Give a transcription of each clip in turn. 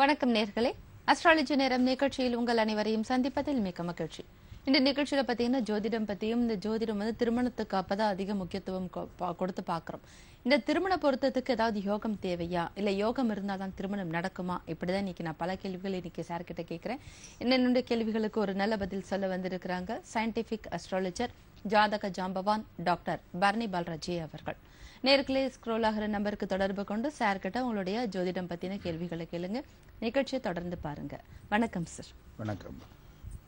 வணக்கம் நேர்களே, அஸ்ட்ராலஜி நேரம் நிகழ்ச்சியில் உங்கள் அனைவரையும் சந்திப்பதில் மிக்க மகிழ்ச்சி. இந்த நிகழ்ச்சியில பாத்தீங்கன்னா ஜோதிடம் பத்தியும், இந்த ஜோதிடம் திருமணத்துக்கு அப்பதான் அதிக முக்கியத்துவம் கொடுத்து பாக்குறோம். இந்த திருமண பொருத்தத்துக்கு ஏதாவது யோகம் தேவையா, இல்ல யோகம் இருந்தாதான் திருமணம் நடக்குமா? இப்படிதான் இன்னைக்கு நான் பல கேள்விகள் இன்னைக்கு சார் கிட்ட கேட்கிறேன். என்னென்ன கேள்விகளுக்கு ஒரு நல்ல பதில் சொல்ல வந்திருக்கிறாங்க சயின்டிபிக் அஸ்ட்ராலஜர், ஜாதக ஜாம்பவான் டாக்டர் பர்னி பால்ராஜி அவர்கள். நேர்களே, ஸ்க்ரோல் ஆகிற நம்பருக்கு தொடர்பு கொண்டு சார் கிட்ட உங்களுடைய ஜோதிடம் பத்தின கேள்விகளை கேளுங்க. நிகழ்ச்சியை தொடர்ந்து பாருங்க. வணக்கம் சார். வணக்கம்.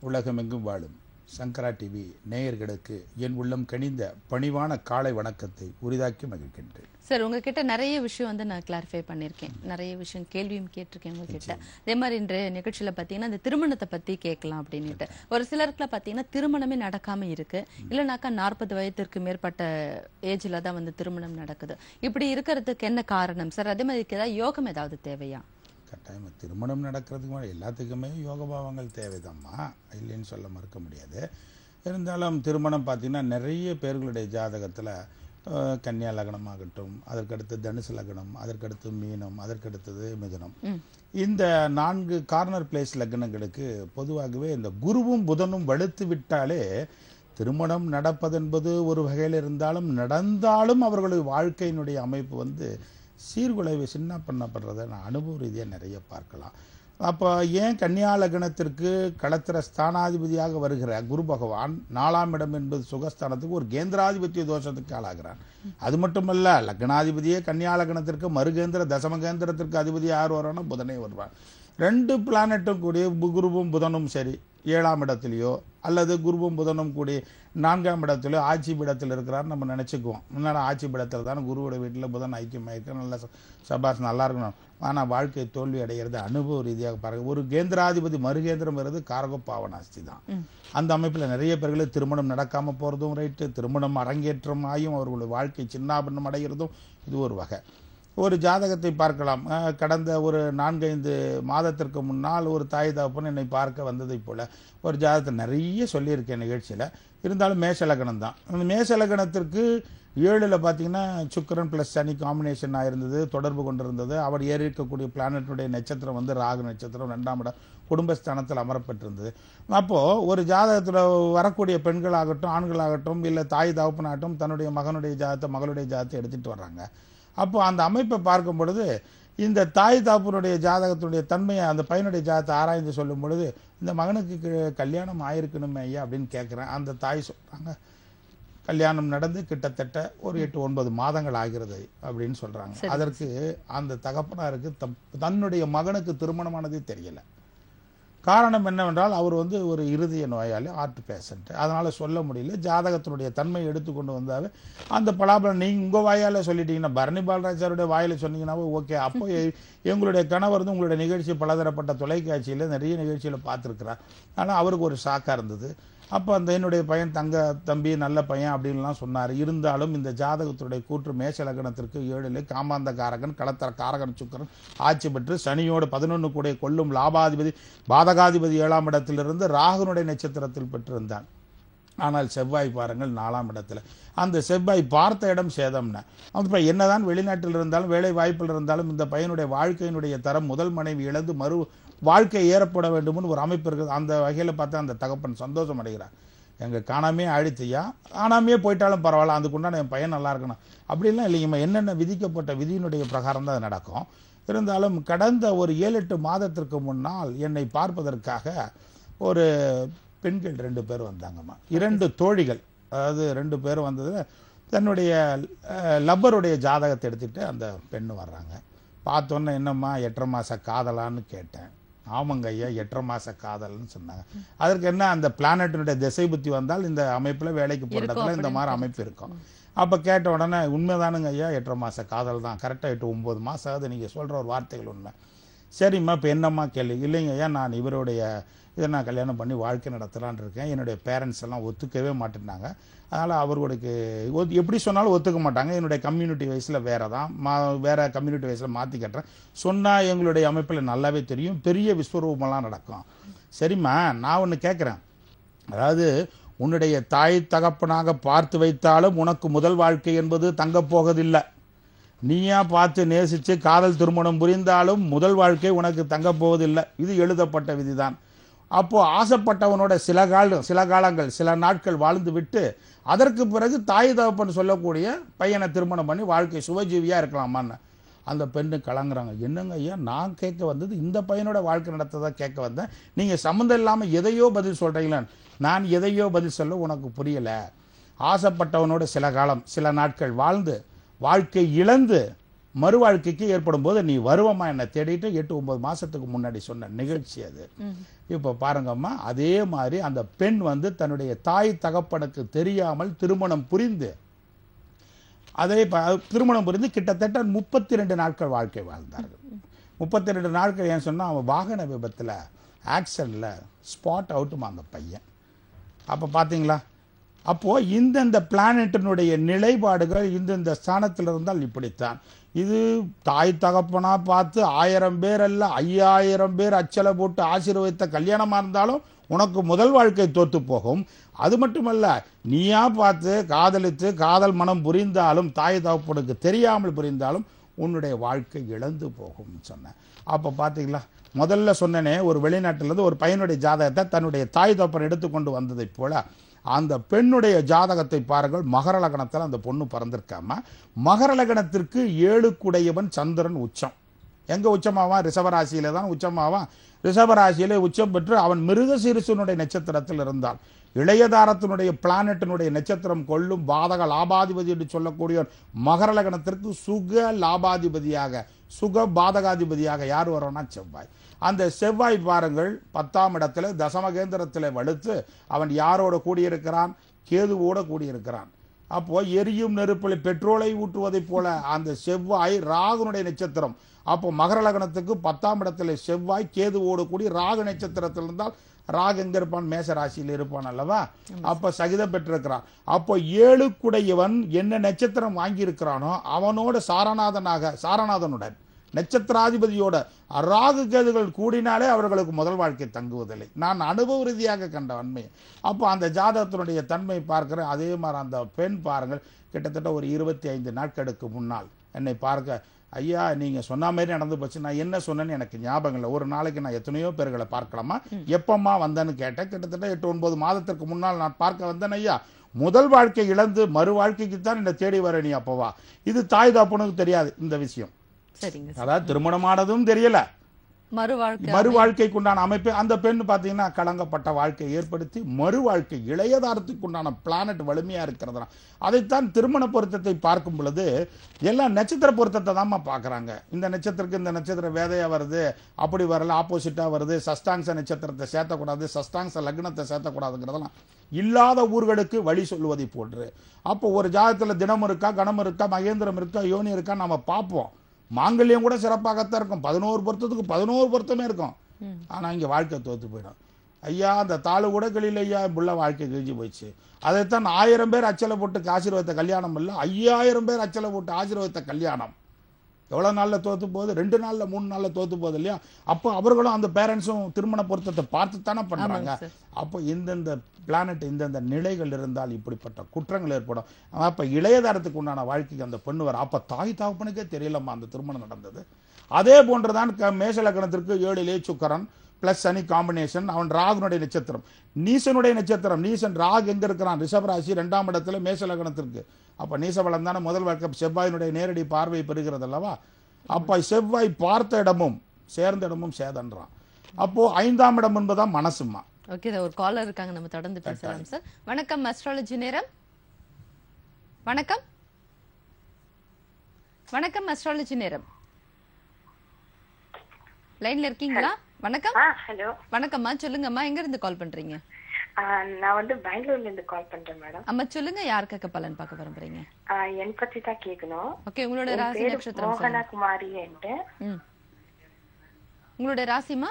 உலகமெங்கும் வாழும் சங்கரா டிவி நேயர்களுக்கு என் உள்ளம் கனிந்த பணிவான காலை வணக்கத்தை உரிதாக்கி மகிழ்கின்றேன். சார், உங்ககிட்ட நிறைய விஷயம் நான் கிளாரிஃபை பண்ணிருக்கேன், நிறைய விஷயம் கேள்வியும் கேட்டிருக்கேன் உங்ககிட்ட. அதே மாதிரி இன்றைய நிகழ்ச்சியில பாத்தீங்கன்னா இந்த திருமணத்தை பத்தி கேட்கலாம் அப்படின்னுட்டு ஒரு சிலருக்குல பாத்தீங்கன்னா திருமணமே நடக்காம இருக்கு. இல்லைனாக்கா 40 வயதிற்கு மேற்பட்ட ஏஜ்ல தான் திருமணம் நடக்குது. இப்படி இருக்கிறதுக்கு என்ன காரணம் சார்? அதே மாதிரி ஏதாவது யோகம் ஏதாவது தேவையா? கட்டாயமா திருமணம் நடக்கிறதுக்கு எல்லாத்துக்குமே யோக பாவங்கள் தேவைதாம்மா, இல்லைன்னு சொல்ல மறுக்க முடியாது. இருந்தாலும் திருமணம் பார்த்தீங்கன்னா நிறைய பேர்களுடைய ஜாதகத்தில் கன்னியா லக்னமாகட்டும், அதற்கடுத்து தனுசு லக்னம், அதற்கடுத்து மீனம், அதற்கடுத்தது மிதுனம், இந்த 4 கார்னர் பிளேஸ் லக்னங்களுக்கு பொதுவாகவே இந்த குருவும் புதனும் வலுத்து விட்டாலே திருமணம் நடப்பதென்பது ஒரு வகையில் இருந்தாலும் நடந்தாலும் அவர்களுடைய வாழ்க்கையினுடைய அமைப்பு சீர்குலைவு சின்ன பண்ணப்படுறதை நான் அனுபவ ரீதியாக நிறைய பார்க்கலாம். அப்போ ஏன் கன்னியா லக்னத்திற்கு களத்திர ஸ்தானாதிபதியாக வருகிற குரு பகவான் 4ஆம் இடம் என்பது சுகஸ்தானத்துக்கு ஒரு கேந்திராதிபத்திய தோஷத்துக்கு ஆளாகிறான். அது மட்டுமல்ல, லக்னாதிபதியே கன்னியா லக்னத்திற்கு மறுகேந்திர தசமகேந்திரத்திற்கு அதிபதி யார் வரானோ புதனே வருவான். 2 பிளானட்டும் கூடிய குருவும் புதனும் சரி 7ஆம் இடத்துலையோ அல்லது குருவும் புதனும் கூடி 4ஆம் இடத்துலையோ ஆட்சி பீடத்தில் இருக்கிறார் நம்ம நினச்சிக்குவோம். முன்னாடி ஆட்சி பீடத்தில் தானே குருவோட வீட்டில் புதன் ஐக்கியமாயிருக்க நல்ல சபாஸ் நல்லா இருக்கணும். ஆனால் வாழ்க்கை தோல்வி அடைகிறது அனுபவ ரீதியாக பாருங்க. ஒரு கேந்திராதிபதி மறுகேந்திரம் வருது காரக பாவனாஸ்தி தான். அந்த அமைப்பில் நிறைய பேர்களுக்கு திருமணம் நடக்காமல் போகிறதும் ரைட்டு, திருமணம் அரங்கேற்றம் ஆகியும் அவர்களுடைய வாழ்க்கை சின்னாபின்னம் அடைகிறதும் இது ஒரு வகை. ஒரு ஜாதகத்தை பார்க்கலாம். கடந்த ஒரு 4-5 மாதத்திற்கு முன்னால் ஒரு தாய் தகப்பன் என்னை பார்க்க வந்ததை போல ஒரு ஜாதகத்தை நிறைய சொல்லியிருக்கேன் நிகழ்ச்சியில். இருந்தாலும் மேஷ லக்னம் தான். அந்த மேஷ லக்னத்திற்கு 7ல் பார்த்தீங்கன்னா சுக்கிரன் ப்ளஸ் சனி காம்பினேஷன் ஆயிருந்தது, தொடர்பு கொண்டிருந்தது. அவர் ஏறி இருக்கக்கூடிய பிளானட்டுடைய நட்சத்திரம் ராகு நட்சத்திரம் 2ஆம் இடம் குடும்பஸ்தானத்தில் அமரப்பட்டிருந்தது. அப்போது ஒரு ஜாதகத்தில் வரக்கூடிய பெண்களாகட்டும் ஆண்களாகட்டும் இல்லை தாய் தகப்பனாகட்டும் தன்னுடைய மகனுடைய ஜாதகத்தை மகளுடைய ஜாதகத்தை எடுத்துகிட்டு வர்றாங்க. அப்போ அந்த அமைப்பை பார்க்கும் பொழுது இந்த தாய் தாப்பனுடைய ஜாதகத்துடைய தன்மையை அந்த பையனுடைய ஜாதகத்தை ஆராய்ந்து சொல்லும் பொழுது இந்த மகனுக்கு கல்யாணம் ஆயிருக்கணுமே ஐயா அப்படின்னு கேட்குறேன். அந்த தாய் சொல்கிறாங்க கல்யாணம் நடந்து கிட்டத்தட்ட ஒரு 8-9 மாதங்கள் ஆகிறது அப்படின்னு சொல்கிறாங்க. அதற்கு அந்த தகப்பனாருக்கு தன்னுடைய மகனுக்கு திருமணமானதே தெரியலை. காரணம் என்னவென்றால் அவர் ஒரு இருதய நோயாளி, ஹார்ட் பேஷண்ட், அதனால் சொல்ல முடியல. ஜாதகத்தினுடைய தன்மையை எடுத்துக்கொண்டு வந்தாவே அந்த பலாபலம் நீங்கள் உங்கள் வாயால் சொல்லிட்டீங்கன்னா, பரணி பால்ராஜருடைய வாயில் சொன்னீங்கன்னாவே ஓகே. அப்போ எங்களுடைய கணவர் உங்களுடைய நிகழ்ச்சி பலதரப்பட்ட தொலைக்காட்சியில் நிறைய நிகழ்ச்சியில் பார்த்துருக்கிறார். ஆனால் அவருக்கு ஒரு ஷாக்காக இருந்தது. அப்போ என்னுடைய பையன் தம்பி நல்ல பையன் அப்படின்லாம் சொன்னார். இருந்தாலும் இந்த ஜாதகத்துடைய கூற்று மேஷ லக்னத்திற்கு 7ல் காமாந்த காரகன் களத்தர காரகன் சுக்கிரன் ஆட்சி பெற்று சனியோடு 11 கூட கொள்ளும் லாபாதிபதி பாதகாதிபதி 7ஆம் இடத்திலிருந்து ராகுனுடைய நட்சத்திரத்தில் பெற்றிருந்தான். ஆனால் செவ்வாய் பாருங்கள் 4ஆம் இடத்துல. அந்த செவ்வாய் பார்த்த இடம் சேதம்னா அந்த என்னதான் வெளிநாட்டில் இருந்தாலும் வேலை வாய்ப்பில் இருந்தாலும் இந்த பையனுடைய வாழ்க்கையினுடைய தரம் முதல் மனைவி இழந்து மறு வாழ்க்கை ஏறப்பட வேண்டும்னு ஒரு அமைப்பு இருக்குது. அந்த வகையில் பார்த்தா அந்த தகப்பன் சந்தோஷம் அடைகிறார். எங்கள் காணாமே அழித்தியா, காணாமே போயிட்டாலும் பரவாயில்ல, அதுக்குண்டான என் பையன் நல்லா இருக்கணும் அப்படின்லாம் இல்லைங்கம்மா. என்னென்ன விதிக்கப்பட்ட விதியினுடைய பிரகாரம் தான் அது நடக்கும். இருந்தாலும் கடந்த ஒரு 7-8 மாதத்திற்கு முன்னால் என்னை பார்ப்பதற்காக ஒரு பெண்கள் 2 பேர் வந்தாங்கம்மா. 2 தோழிகள், அதாவது 2 பேர் வந்தது தன்னுடைய லப்பருடைய ஜாதகத்தை எடுத்துகிட்டு அந்த பெண்ணு வர்றாங்க. பார்த்தோன்னே என்னம்மா 8.5 மாத காதலான்னு கேட்டேன். ஆமாங்க ஐயா 8.5 மாத காதல்னு சொன்னாங்க. அதற்கு என்ன, அந்த பிளானட்டினுடைய திசை புத்தி வந்தால் இந்த அமைப்பில் வேலைக்கு போகிற இடத்துல இந்த மாதிரி அமைப்பு இருக்கும். அப்போ கேட்ட உடனே உண்மைதானுங்க ஐயா 8.5 மாத காதல் தான், கரெக்டாக 8-9 மாதம் ஆகுது, நீங்கள் சொல்கிற ஒரு வார்த்தைகள் உண்மை. சரிம்மா இப்போ என்னம்மா கேள்வி? இல்லைங்க ஐயா நான் இவருடைய இதை நான் கல்யாணம் பண்ணி வாழ்க்கை நடத்தலான் இருக்கேன். என்னுடைய பேரண்ட்ஸ் எல்லாம் ஒத்துக்கவே மாட்டேன்னாங்க. அதனால் அவர்களுக்கு எப்படி சொன்னாலும் ஒத்துக்க மாட்டாங்க. என்னுடைய கம்யூனிட்டி வயசில் வேறு தான், வேறு கம்யூனிட்டி வயசில் மாற்றி கட்டுறேன் சொன்னால் எங்களுடைய அமைப்பில் நல்லாவே தெரியும், பெரிய விஸ்வரூபமெல்லாம் நடக்கும். சரிம்மா நான் ஒன்று கேட்குறேன், அதாவது உன்னுடைய தாய் தகப்பனாக பார்த்து வைத்தாலும் உனக்கு முதல் வாழ்க்கை என்பது தங்கப் போவதில்லை. நீயா பார்த்து நேசித்து காதல் திருமணம் புரிந்தாலும் முதல் வாழ்க்கை உனக்கு தங்க போவதில்லை. இது எழுதப்பட்ட விதிதான். அப்போ ஆசைப்பட்டவனோட சில காலங்கள் சில நாட்கள் வாழ்ந்து விட்டு அதற்கு பிறகு தாய் தகப்பன் சொல்லக்கூடிய பையனை திருமணம் பண்ணி வாழ்க்கை சுவஜீவியா இருக்கலாமான்னு அந்த பெண்ணு கலங்குறாங்க. என்னங்க ஐயா, நான் கேட்க வந்தது இந்த பையனோட வாழ்க்கை நடத்ததா கேட்க வந்தேன். நீங்க சம்மந்தம் இல்லாம எதையோ பதில் சொல்றீங்களா? நான் எதையோ பதில் சொல்ல உனக்கு புரியல. ஆசைப்பட்டவனோட சில நாட்கள் வாழ்ந்து வாழ்க்கை இழந்து மறு வாழ்க்கைக்கு ஏற்படும் போது நீ வருவமா என்ன தேடிட்டு 8-9 மாசத்துக்கு முன்னாடி சொன்ன நிகழ்ச்சி அது. இப்ப பாருங்கம்மா, அதே மாதிரி அந்த பெண் தன்னுடைய தாய் தகப்பனுக்கு தெரியாமல் திருமணம் புரிந்து கிட்டத்தட்ட 32 நாட்கள் வாழ்க்கை வாழ்ந்தார்கள். 32 நாட்கள் ஏன் சொன்னா, அவன் வாகன விபத்துல ஆக்சிடென்ட்ல ஸ்பாட் அவுட்டுமா அந்த பையன். அப்ப பாத்தீங்களா, அப்போ இந்தந்த பிளானட்டினுடைய நிலைப்பாடுகள் இந்தந்த ஸ்தானத்தில் இருந்தால் இப்படித்தான். இது தாய் தகப்பனா பார்த்து 1000 பேர் அல்ல 5000 பேர் அச்சலை போட்டு ஆசீர்வதித்த கல்யாணமா இருந்தாலும் உனக்கு முதல் வாழ்க்கை தோத்து போகும். அது மட்டுமல்ல, நீயா பார்த்து காதலித்து காதல் மனம் புரிந்தாலும் தாய் தகப்பனுக்கு தெரியாமல் புரிந்தாலும் உன்னுடைய வாழ்க்கை இழந்து போகும் சொன்னேன். அப்ப பாத்தீங்களா, முதல்ல சொன்னனே, ஒரு வெளிநாட்டிலிருந்து ஒரு பையனுடைய ஜாதகத்தை தன்னுடைய தாய் தகப்பன் எடுத்துக்கொண்டு வந்ததை போல அந்த பெண்ணுடைய ஜாதகத்தை பாருங்கள். மகர லக்னத்தில் அந்த பொண்ணு பிறந்திருக்காம, மகர லக்னத்திற்கு 7 குடையவன் சந்திரன் உச்சம். எங்க உச்சமாவான்? ரிஷபராசியில தான் உச்சமாவான். ரிஷபராசியிலே உச்சம் பெற்று அவன் மிருகசீரிசனுடைய நட்சத்திரத்தில் இருந்தான். இளையதாரத்தினுடைய பிளானட்டினுடைய நட்சத்திரம் கொள்ளும் பாதக லாபாதிபதி என்று சொல்லக்கூடிய மகர லக்னத்திற்கு சுக லாபாதிபதியாக சுக பாதகாதிபதியாக யார் வரோம்னா செவ்வாய். அந்த செவ்வாய் பாருங்கள் 10ஆம் இடத்துல தசமகேந்திரத்தில் வலுத்து அவன் யாரோட கூடியிருக்கிறான்? கேதுவோட கூடியிருக்கிறான். அப்போ எரியும் நெருப்பில் பெட்ரோலை ஊற்றுவதை போல அந்த செவ்வாய் ராகுனுடைய நட்சத்திரம். அப்போ மகர லக்னத்துக்கு 10ஆம் இடத்துல செவ்வாய் கேதுவோடு கூடி ராகு நட்சத்திரத்தில் இருந்தால் ராகு எங்க இருப்பான்? மேச ராசியில் இருப்பான் அல்லவா? அப்ப சகிதம் பெற்றிருக்கிறான். அப்போ 7 குடையவன் என்ன நட்சத்திரம் வாங்கி இருக்கிறானோ அவனோட சாரநாதனுடன் நட்சத்திராதிபதியோட ராகு கேதுகள் கூடினாலே அவர்களுக்கு முதல் வாழ்க்கை தங்குவதில்லை. நான் அனுபவ ரீதியாக கண்ட உண்மை. அப்போ அந்த ஜாதகத்தினுடைய தன்மை பார்க்கிறேன். அதே மாதிரி அந்த பெண் பாருங்கள், கிட்டத்தட்ட ஒரு 25 நாட்களுக்கு முன்னால் என்னை பார்க்க, ஐயா நீங்க சொன்ன மாதிரி நடந்து போச்சு. நான் என்ன சொன்னேன்னு எனக்கு ஞாபகம் இல்லை. ஒரு நாளைக்கு நான் எத்தனையோ பேர்களை பார்க்கலாமா, எப்பமா வந்தேன்னு கேட்டேன். கிட்டத்தட்ட 8-9 மாதத்திற்கு முன்னால் நான் பார்க்க வந்தேன். ஐயா, முதல் வாழ்க்கை இழந்து மறு வாழ்க்கைக்கு தான் என்ன தேடி வர நீ அப்பவா? இது தாய் தாப்பனுக்கு தெரியாது இந்த விஷயம். அதாவது திருமணமானதும் தெரியல, மறு வாழ்க்கைக்கு உண்டான அமைப்பு. அந்த பெண் பாத்தீங்கன்னா கலங்கப்பட்ட வாழ்க்கை ஏற்படுத்தி மறு வாழ்க்கை இளையதாரத்துக்கு உண்டான பிளானட் வலிமையா இருக்கிறதா. அதைத்தான் திருமண பொருத்தத்தை பார்க்கும் பொழுது எல்லாம் நட்சத்திர பொருத்தத்தை தான் பாக்குறாங்க. இந்த நட்சத்திரத்துக்கு இந்த நட்சத்திரம் வேதையா வருது, அப்படி வரல, ஆப்போசிட்டா வருது, சஷ்டாங்ச நட்சத்திரத்தை சேர்த்தக்கூடாது, சஷ்டாங்ச லக்னத்தை சேர்த்தக்கூடாதுங்கிறதெல்லாம் இல்லாத ஊர்களுக்கு வழி சொல்லுவதை போன்று. அப்போ ஒரு ஜாதகத்துல தினம் இருக்கா, கணம் இருக்கா, மகேந்திரம் இருக்கா, யோனி இருக்கா நம்ம பார்ப்போம். மாங்கல்யம் கூட சிறப்பாகத்தான் இருக்கும். 11 பொருத்தத்துக்கு 11 பொருத்தமே இருக்கும். ஆனா இங்க வாழ்க்கை தோத்து போயிடும். ஐயா, அந்த தாளு கூட கிளியில் ஐயா புள்ள வாழ்க்கை கிழிஞ்சு போயிடுச்சு. அதைத்தான் 1000 பேர் அச்சலை போட்டு ஆசீர்வதித்த கல்யாணம் இல்ல, 5000 பேர் அச்சலை போட்டு ஆசீர்வதித்த கல்யாணம் எவ்வளவு நாள்ல தோத்து போகுது? 2 நாள்ல 3 நாள்ல தோத்து போகுது இல்லையா? அப்போ அவர்களும் அந்த பேரண்ட்ஸும் திருமண பொருத்தத்தை பார்த்து தானே பண்றாங்க. அப்போ இந்தந்த பிளானட் இந்தந்த நிலைகள் இருந்தால் இப்படிப்பட்ட குற்றங்கள் ஏற்படும். அப்ப இளையதாரத்துக்கு உண்டான வாழ்க்கைக்கு அந்த பெண்ணு வர. அப்ப தாய் தகப்பனுக்கே தெரியலம்மா அந்த திருமணம் நடந்தது. அதே போன்றுதான் மேஷ லக்னத்திற்கு 7 சுக்கரன் பிளஸ் சனி காம்பினேஷன். அவன் ராகுனுடைய நட்சத்திரம், நீசனுடைய நட்சத்திரம். நீசன் ராகு எங்க இருக்கிறான்? ரிஷபராசி 2ஆம் இடத்துல மேஷ லக்னத்திற்கு. அப்ப நீசபலம் தானே முதல் வாழ்க்கை. செவ்வாயினுடைய நேரடி பார்வை பெறுகிறது அல்லவா? அப்ப செவ்வாய் பார்த்த இடமும் சேர்ந்த இடமும் சேதன்றான். அப்போ 5ஆம் இடம் என்பதான் மனசுமா. ஓகே, ஒரு காலர் இருக்காங்க, நம்ம தொடர்ந்து பேசலாம் சார். வணக்கம், அஸ்ட்ராலஜி நேரம். வணக்கம் வணக்கம் அஸ்ட்ராலஜி நேரம். லைன்ல இருக்கீங்களா? வணக்கம். ஹலோ, வணக்கம்மா, சொல்லுங்கம்மா, எங்க இருந்து கால் பண்றீங்க? நான் பெங்களூர்ல இருந்து கால் பண்றேன் மேடம். அம்மா சொல்லுங்க, யாருக்காக பலன் பார்க்க விரும்புறீங்க? என் பத்தி தான் கேட்கணும். ஓகே, உங்களோட ராசி நட்சத்திரம் மோகனா குமாரி. உங்களுடைய ராசிமா?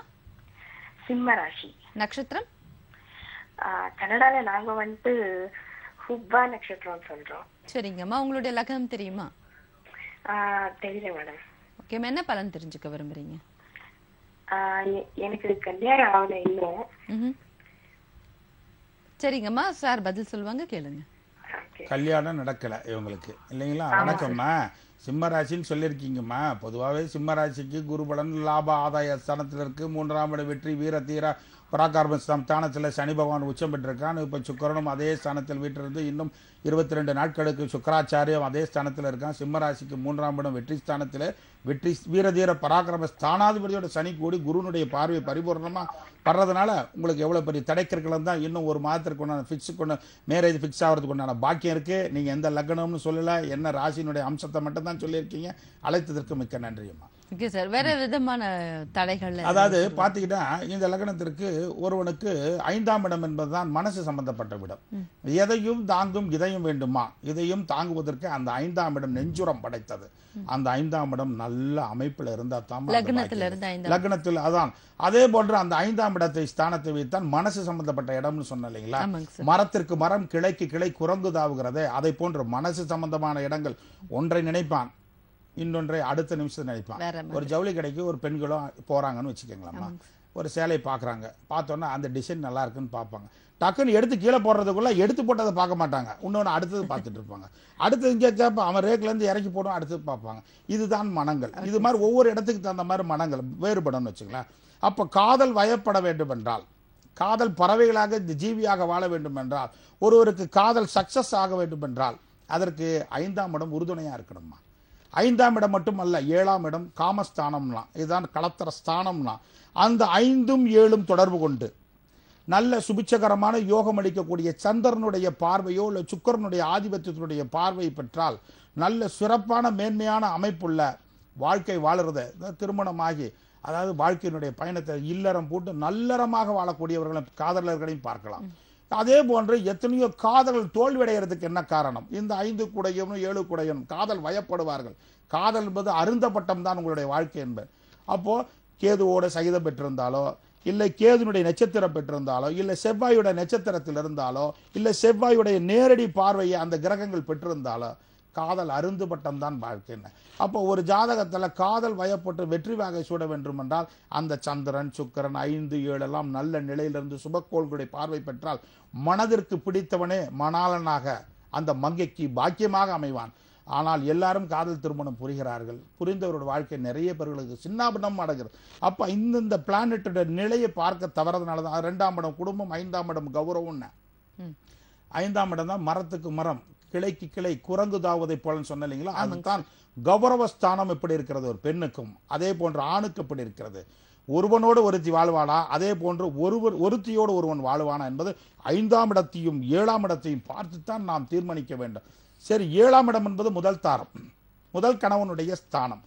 சிம்ம ராசி. நட்சத்திரம்? கனடால நாங்க ஹுப்பா நட்சத்திரம் சொல்றோம். சரிங்கம்மா, உங்களுடைய லக்னம் தெரியுமா? தெரியல மேடம். ஓகே, என்ன பலன் தெரிஞ்சுக்க விரும்புறீங்க? எனக்கு கல்யாணம் ஆகல இன்னும். சரிங்கம்மா, சார் பதில் சொல்லுவாங்க, கேளுங்க. கல்யாணம் நடக்கல இவங்களுக்கு இல்லைங்களா? வணக்கம்மா. சிம்ம ராசின்னு சொல்லியிருக்கீங்கம்மா. பொதுவாகவே சிம்ம ராசிக்கு குருபலன் லாப ஆதாய ஸ்தானத்தில் இருக்கு. 3ஆம் இட வெற்றி வீர தீர பராக்கிரம ஸ்தானத்தில் சனி பகவான் உச்சம் பெற்றிருக்கான். இப்போ சுக்கிரனும் அதே ஸ்தானத்தில் வீட்டிலிருந்து இன்னும் 22 நாட்களுக்கு சுக்கராச்சாரியம் அதே ஸ்தானத்தில் இருக்கான். சிம்ம ராசிக்கு 3ஆம் இடம் வெற்றி ஸ்தானத்தில் வெற்றி வீரதீர பராக்கிரம ஸ்தானாதிபதியோட சனி கூடி குருனுடைய பார்வை பரிபூர்ணமாக படுறதுனால உங்களுக்கு எவ்வளோ பெரிய தடைக்கற்களும் தான் இன்னும் ஒரு மாதத்திற்கு உண்டான ஃபிக்ஸுக்கு மேரேஜ் ஃபிக்ஸ் ஆகிறதுக்கு உண்டான பாக்கியம் இருக்குது. நீங்கள் எந்த லக்னம்னு சொல்லலை, என்ன ராசியினுடைய அம்சத்தை மட்டும் தான் சொல்லியிருக்கீங்க. அழைத்ததற்கு மிக்க நன்றியம்மா. ஓகே சார், வேற விதமான தடைகள் அதாவது பார்த்தீங்கன்னா இந்த லக்னத்திற்கு ஒருவனுக்கு 5ஆம் இடம் என்பதுதான் மனசு சம்பந்தப்பட்ட இடம். எதையும் தாங்கும் இதயம் வேண்டுமா, இதையும் தாங்குவதற்கு அந்த 5ஆம் இடம் நெஞ்சுரம் படைத்தது. அந்த 5ஆம் இடம் நல்ல அமைப்பில் இருந்தால் தான் லக்னத்தில் அதான். அதே போன்று அந்த 5ஆம் இடத்தை ஸ்தானத்தை வைத்தான் மனசு சம்பந்தப்பட்ட இடம்னு சொன்ன இல்லைங்களா. மரத்திற்கு மரம் கிளைக்கு கிளை குரங்கு தாவுகிறதே, அதை போன்று மனசு சம்பந்தமான இடங்கள் ஒன்றை நினைப்பான், இன்னொன்றை அடுத்த நிமிஷம் நினைப்பான். ஒரு ஜவுளி கடைக்கு ஒரு பெண்களும் போறாங்கன்னு வச்சுக்கோங்களாம்மா. ஒரு சேலை பார்க்குறாங்க, பார்த்தோன்னா அந்த டிசைன் நல்லா இருக்குன்னு பார்ப்பாங்க. டக்குன்னு எடுத்து கீழே போடுறதுக்குள்ள எடுத்து போட்டதை பார்க்க மாட்டாங்க, இன்னொன்று அடுத்தது பார்த்துட்டு இருப்பாங்க. அடுத்தது இங்கே கேட்ப அவன் ரேக்லேருந்து இறக்கி போடும், அடுத்தது பார்ப்பாங்க. இதுதான் மனங்கள். இது மாதிரி ஒவ்வொரு இடத்துக்கு தகுந்த மாதிரி மனங்கள் வேறுபடணும்னு வச்சுங்களேன். அப்போ காதல் வயப்பட வேண்டும் என்றால், காதல் பறவைகளாக ஜீவியாக வாழ வேண்டும் என்றால், ஒருவருக்கு காதல் சக்சஸ் ஆக வேண்டும் என்றால் அதற்கு 5ஆம் இடம் உறுதுணையாக இருக்கணுமா. 5ஆம் இடம் மட்டுமல்ல, 7ஆம் இடம் காமஸ்தானம்லாம், இதுதான் கலத்தர ஸ்தானம்லாம். அந்த 5ம் 7ம் தொடர்பு கொண்டு நல்ல சுபிச்சகரமான யோகம் அளிக்கக்கூடிய சந்திரனுடைய பார்வையோ இல்லை சுக்கிரனுடைய ஆதிபத்தியத்தினுடைய பார்வை பெற்றால் நல்ல சிறப்பான மேன்மையான அமைப்புள்ள வாழ்க்கை வாழுறத திருமணமாகி, அதாவது வாழ்க்கையினுடைய பயணத்தை இல்லறம் போட்டு நல்லறமாக வாழக்கூடியவர்களும் காதலர்களையும் பார்க்கலாம். அதே போன்று எத்தனையோ காதல்கள் தோல்வியடைகிறதுக்கு என்ன காரணம், இந்த 5 கூடையும் 7 கூடையும் காதல் வயப்படுவார்கள். காதல் என்பது அருந்தப்பட்டம் தான் உங்களுடைய வாழ்க்கை என்பது. அப்போ கேதுவோட சகிதம் பெற்றிருந்தாலோ, இல்லை கேதுனுடைய நட்சத்திரம் பெற்றிருந்தாலோ, இல்லை செவ்வாயுடைய நட்சத்திரத்தில் இருந்தாலோ, இல்லை செவ்வாயுடைய நேரடி பார்வையை அந்த கிரகங்கள் பெற்றிருந்தாலோ காதல் அருந்துபட்டம் தான் வாழ்க்கை. அப்போ ஒரு ஜாதகத்தில் காதல் வயப்பட்டு வெற்றி வாகை சூட வேண்டும் என்றால் அந்த சந்திரன் சுக்கிரன் 5, 7 எல்லாம் நல்ல நிலையிலிருந்து சுபக்கோள்களுடைய பார்வை பெற்றால் மனதிற்கு பிடித்தவனே மணாளனாக அந்த மங்கைக்கு பாக்கியமாக அமைவான். ஆனால் எல்லாரும் காதல் திருமணம் புரிகிறார்கள். புரிந்தவரோட வாழ்க்கை நிறைய பேர்களுக்கு சின்னாபின்னம் அடைகிறது. அப்போ இந்த பிளானட்டோட நிலையை பார்க்க தவறதுனால தான் 2ஆம் இடம் குடும்பம், 5ஆம் இடம் கௌரவம்னு. 5ஆம் இடம் தான் மரத்துக்கு மரம் கிளைக்கு கிளை குரங்கு தாவதை போலன்னு சொன்ன இல்லைங்களா. அதுதான் கௌரவஸ்தானம் எப்படி இருக்கிறது ஒரு பெண்ணுக்கும், அதே போன்று ஆணுக்கு எப்படி இருக்கிறது. ஒருவனோடு ஒருத்தி வாழ்வானா, அதே போன்று ஒருத்தியோடு ஒருவன் வாழ்வானா என்பது 5ஆம் இடத்தையும் 7ஆம் இடத்தையும் பார்த்துத்தான் நாம் தீர்மானிக்க வேண்டும். சரி, 7ஆம் இடம் என்பது முதல் தாரம், முதல் கணவனுடைய ஸ்தானம்.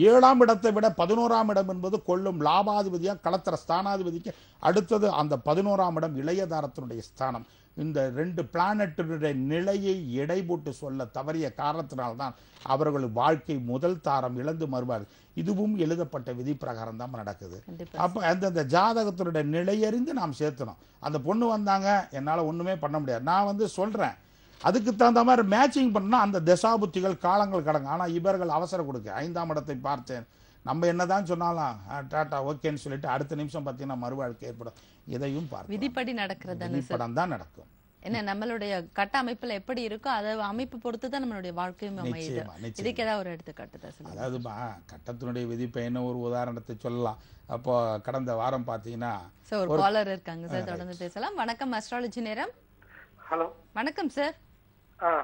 7ஆம் இடத்தை விட 11ஆம் இடம் என்பது கொள்ளும் லாபாதிபதியா களத்திர ஸ்தானாதிபதிக்கு அடுத்தது அந்த 11ஆம் இடம் இளையதாரத்தினுடைய ஸ்தானம். இந்த 2 பிளானட்டுடைய நிலையை எடை போட்டு சொல்ல தவறிய காரணத்தினால்தான் அவர்கள் வாழ்க்கை முதல் தாரம் இழந்து மறுவார்கள். இதுவும் எழுதப்பட்ட விதி பிரகாரம் தான் நடக்குது. அப்போ அந்தந்த ஜாதகத்தினுடைய நிலையறிந்து நாம் சேர்த்தணும். அந்த பொண்ணு வந்தாங்க, என்னால் ஒன்றுமே பண்ண முடியாது, நான் சொல்கிறேன், அதுக்கு தகுந்த மாதிரி மேட்சிங் பண்ணால் அந்த தசாபுத்திகள் காலங்கள் கடங்க. ஆனால் இவர்கள் அவசரம் கொடுக்க 5ஆம் இடத்தை பார்த்தேன், நம்ம என்னதான் சொன்னாலும் டாட்டா ஓகேன்னு சொல்லிட்டு அடுத்த நிமிஷம் பார்த்தீங்கன்னா மறுவாழ்க்கை ஏற்படும். இதையும் பார்த்து விதிப்படி நடக்கிறது விதிப்படம் தான் நடக்கும். என்ன நம்மளுடைய கட்ட அமைப்புல எப்படி இருக்கோ அதை அமைப்பு பொறுத்து தான் நம்மளுடைய வாழ்க்கையும் அமையுது. இதுக்கு ஏதாவது ஒரு எடுத்துக்காட்டு தான் சொல்லுங்க. அதாவதுமா கட்டத்தினுடைய விதிப்பயன ஒரு உதாரணத்தை சொல்லலாம். அப்போ கடந்த வாரம் பாத்தீங்கன்னா ஒரு காலர் இருக்காங்க சார், தொடர்ந்து பேசலாம். வணக்கம், அஸ்ட்ராலஜி நேரம். ஹலோ, வணக்கம் சார்.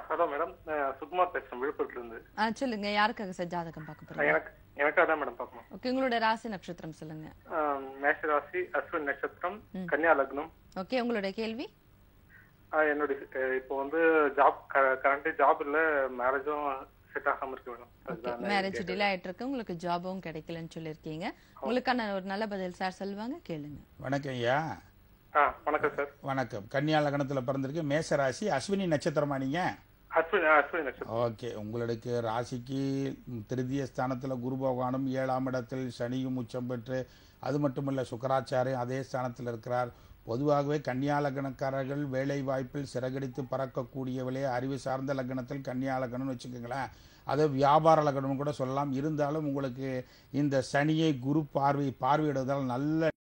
ஹலோ மேடம், சுகுமார் பேசுறேன் விழுப்புரத்துல இருந்து. சொல்லுங்க, யாருக்காக சார் ஜாதகம் பார்க்க போறீங்க? எனக்கு அதான் மேடம் பார்க்கணும். ஓகே, உங்களுடைய ராசி நட்சத்திரம் சொல்லுங்க. மேஷ ராசி, அஸ்வின் நட்சத்திரம், கன்னியா லக்னம். ஓகே, உங்களுடைய கேள்வி? என்னுடைய இப்போ ஜாப் கரண்ட் ஜாப் இல்ல, மேரேஜும் செட் ஆகாம இருக்கு மேடம். மேரேஜ் டிலே ஆயிட்டு இருக்கு, உங்களுக்கு ஜாபும் கிடைக்கலன்னு சொல்லிருக்கீங்க. உங்களுக்கான ஒரு நல்ல பதில் சார் சொல்லுவாங்க, கேளுங்க. வணக்கம் ஐயா. வணக்கம் சார். வணக்கம். கன்னியா லக்னத்துல பிறந்திருக்கு, மேஷ ராசி, அஸ்வினி நட்சத்திரமா நீங்க? அஸ்வினி நட்சத்திரம். ஓகே, உங்களுக்கு ராசிக்கு திருதிய ஸ்தானத்துல குரு பகவானும் 7ஆம் இடத்தில் சனியும் உச்சம் பெற்று, அது மட்டுமல்ல சுக்கராச்சாரியம் அதே ஸ்தானத்தில் இருக்கிறார். பொதுவாகவே கன்னியா லக்னக்காரர்கள் வேலை வாய்ப்பில் சிறகடித்து பறக்கக்கூடியவளே. அறிவு சார்ந்த லக்னத்தில் கன்னியா லக்னம்னு வச்சுக்கோங்களேன், அதை வியாபார லக்னம் கூட சொல்லலாம். இருந்தாலும் உங்களுக்கு இந்த சனியை குரு பார்வையிடுவதால் நல்ல